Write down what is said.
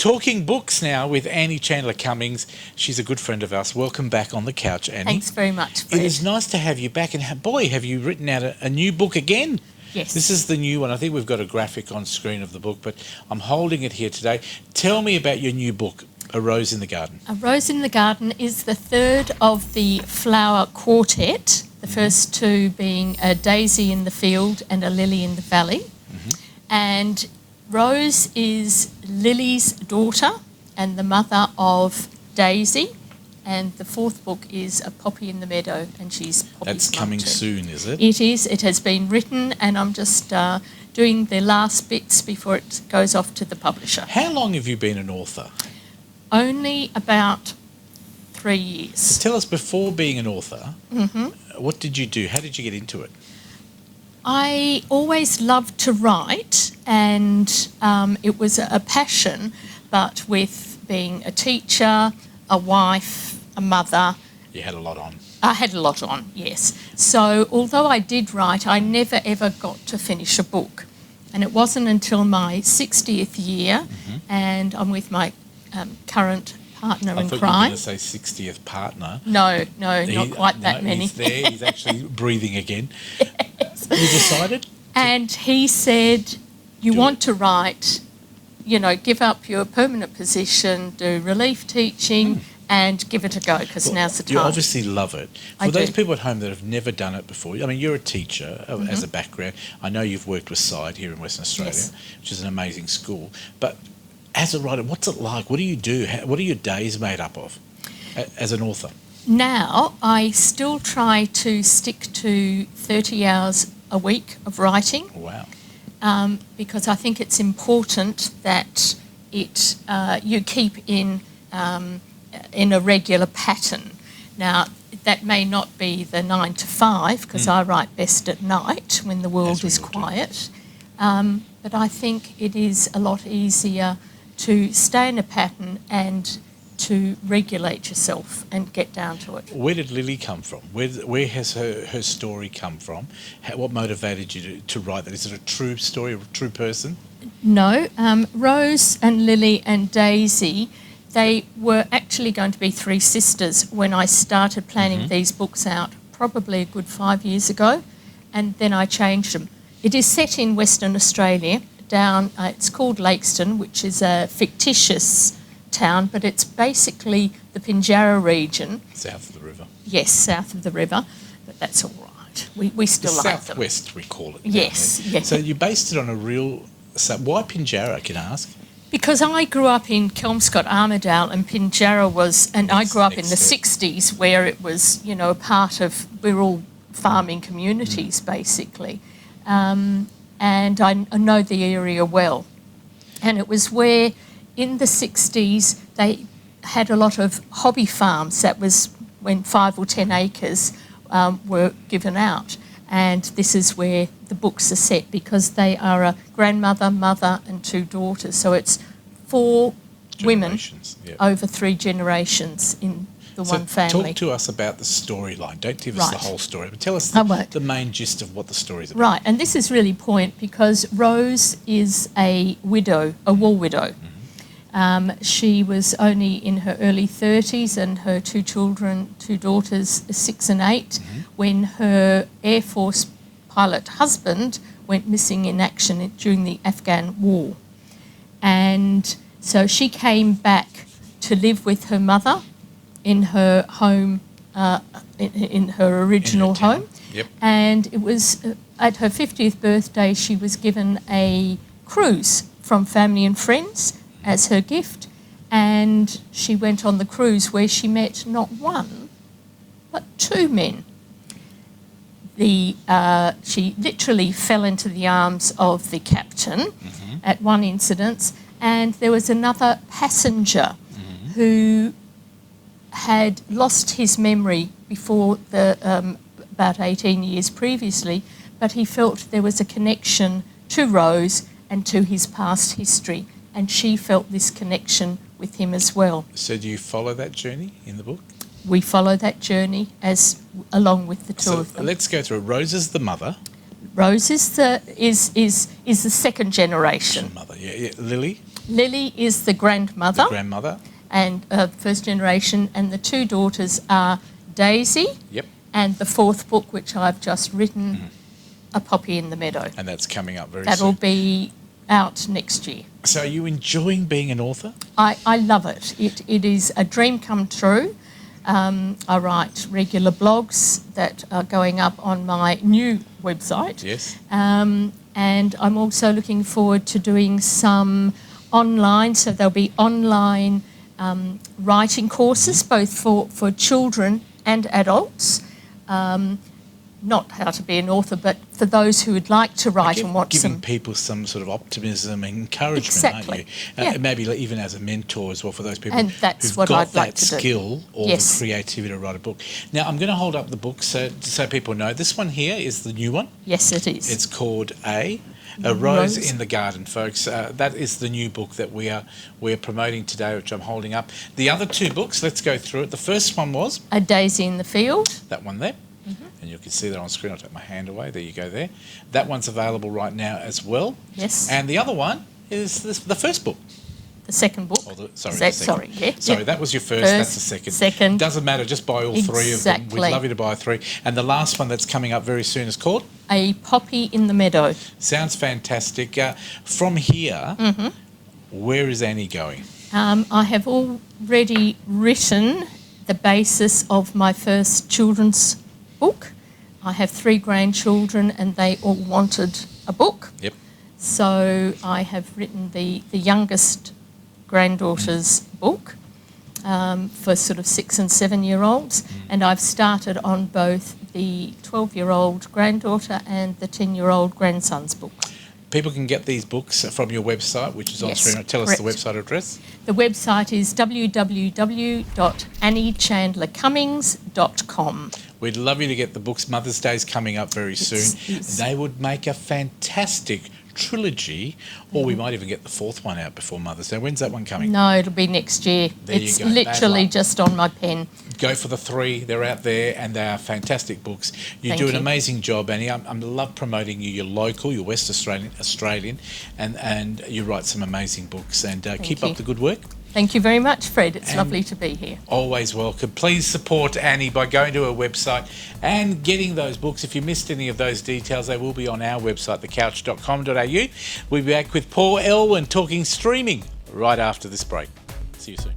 Talking books now with Annie Chandler Cummings. She's a good friend of ours. Welcome back on the couch, Annie. Thanks very much, Fred. It is nice to have you back. And boy, have you written out a new book again? Yes. This is the new one. I think we've got a graphic on screen of the book, but I'm holding it here today. Tell me about your new book, A Rose in the Garden. A Rose in the Garden is the third of the flower quartet, the first two being a daisy in the field and a lily in the valley. And Rose is Lily's daughter and the mother of Daisy. And the fourth book is A Poppy in the Meadow, and she's Poppy's That's mum coming too. soon, is it? It is. It has been written, and I'm just doing the last bits before it goes off to the publisher. How long have you been an author? Only about 3 years. Tell us, before being an author, what did you do? How did you get into it? I always loved to write, and it was a passion, but with being a teacher, a wife, a mother. You had a lot on. I had a lot on, yes. So although I did write, I never ever got to finish a book. And it wasn't until my 60th year, and I'm with my current partner in I thought crime. you were going to say 60th partner. No, not quite that many. He's there. He's actually breathing again. Yes. You decided? And he said, you Do want it. to write, you know, give up your permanent position, do relief teaching, and give it a go, because now's the time. You obviously love it. For I those do. people at home that have never done it before, I mean, you're a teacher as a background. I know you've worked with SIDE here in Western Australia, Yes. which is an amazing school. But as a writer, what's it like? What do you do? What are your days made up of as an author? Now, I still try to stick to 30 hours a week of writing, Wow. because I think it's important that you keep in a regular pattern. Now, that may not be the 9 to 5, because I write best at night when the world As we is all do. quiet. But I think it is a lot easier to stay in a pattern and to regulate yourself and get down to it. Where did Lily come from? Where has her story come from? What motivated you to write that? Is it a true story, a true person? No, Rose and Lily and Daisy, they were actually going to be three sisters when I started planning these books out, probably a good 5 years ago, and then I changed them. It is set in Western Australia, it's called Lakeston, which is a fictitious town, but it's basically the Pinjarra region. South of the river. Yes, south of the river, but that's all right. We still like them. Southwest, we call it. Yes, down there. yes. So you based it on a real... So why Pinjarra, can I ask? Because I grew up in Kelmscott, Armidale, and Pinjarra was, and I grew up in the Next door. 60s where it was, you know, a part of, we're all farming communities basically. And I know the area well. And it was where in the 60s they had a lot of hobby farms. That was when 5 or 10 acres were given out. And this is where the books are set, because they are a grandmother, mother and two daughters. So it's 4 women Generations, yeah. over 3 generations in the one family. Talk to us about the storyline. Don't give us the Right. whole story, but tell us I won't. the main gist of what the story is about. Right, and this is really important because Rose is a widow, a war widow. She was only in her early 30s, and her 2 children, 2 daughters, 6 and 8, when her Air Force pilot husband went missing in action during the Afghan war. And so she came back to live with her mother in her home, in her original town. home. Yep. And it was at her 50th birthday, she was given a cruise from family and friends as her gift. And she went on the cruise where she met not 1, but 2 men. She literally fell into the arms of the captain at one incident, and there was another passenger who had lost his memory before about 18 years previously, but he felt there was a connection to Rose and to his past history, and she felt this connection with him as well. So do you follow that journey in the book? We follow that journey along with the two So of them. let's go through it. Rose is the mother. Rose is the second generation. Mother, yeah. Lily? Lily is the grandmother. The grandmother. And first generation, and the two daughters are Daisy. Yep. And the fourth book, which I've just written, A Poppy in the Meadow. And that's coming up very That'll soon. be out next year. So are you enjoying being an author? I love it. It is a dream come true. I write regular blogs that are going up on my new website. Yes. And I'm also looking forward to doing some online, so there'll be online writing courses, both for children and adults. Not how to be an author, but for those who would like to write and want giving some... people some sort of optimism and encouragement, Exactly. aren't you? Maybe even as a mentor as well for those people And that's who've what got I'd like that to do. skill or Yes. the creativity to write a book. Now, I'm going to hold up the book so people know. This one here is the new one. Yes, it is. It's called A Rose in the Garden, folks. That is the new book that we're promoting today, which I'm holding up. The other two books, let's go through it. The first one was... A Daisy in the Field. That one there. And you can see that on screen. I'll take my hand away. There you go there. That one's available right now as well. Yes. And the other one is the first book. The second book. Oh, the second. Yeah. Sorry, that was your first. That's the second. Second. Doesn't matter. Just buy all three of them. Exactly. We'd love you to buy three. And the last one that's coming up very soon is called? A Poppy in the Meadow. Sounds fantastic. From here, where is Annie going? I have already written the basis of my first children's book. I have 3 grandchildren and they all wanted a book. Yep. So I have written the youngest granddaughter's book for sort of 6 and 7-year-olds. And I've started on both the 12-year-old granddaughter and the 10-year-old grandson's book. People can get these books from your website, which is on screen. Tell us the website address. The website is www.anniechandlercummings.com. We'd love you to get the books. Mother's Day's coming up very soon. Yes. They would make a fantastic trilogy, or we might even get the 4th one out before Mother's Day. When's that one coming? No, it'll be next year. There you It's go. Bad literally luck. just on my pen. Go for the 3. They're out there, and they are fantastic books. You Thank do an you. amazing job, Annie. I love promoting you. You're local. You're West Australian, and you write some amazing books. And keep you. up the good work. Thank you very much, Fred. It's And lovely to be here. Always welcome. Please support Annie by going to her website and getting those books. If you missed any of those details, they will be on our website, thecouch.com.au. We'll be back with Paul Elwyn talking streaming right after this break. See you soon.